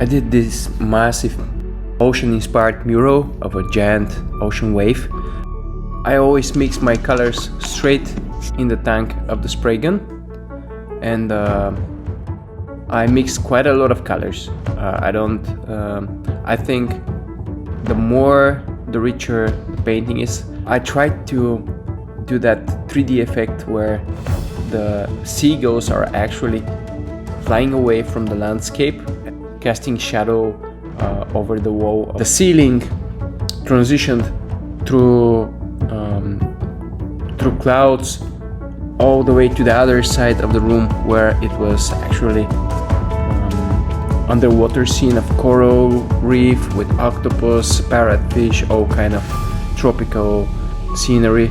I did this massive ocean-inspired mural of a giant ocean wave. I always mix my colors straight in the tank of the spray gun, and I mix quite a lot of colors. I think the more, the richer the painting is. I tried to do that 3D effect where the seagulls are actually flying away from the landscape, casting shadow over the wall. The ceiling transitioned through clouds all the way to the other side of the room, where it was actually underwater scene of coral reef with octopus, parrotfish, all kind of tropical scenery.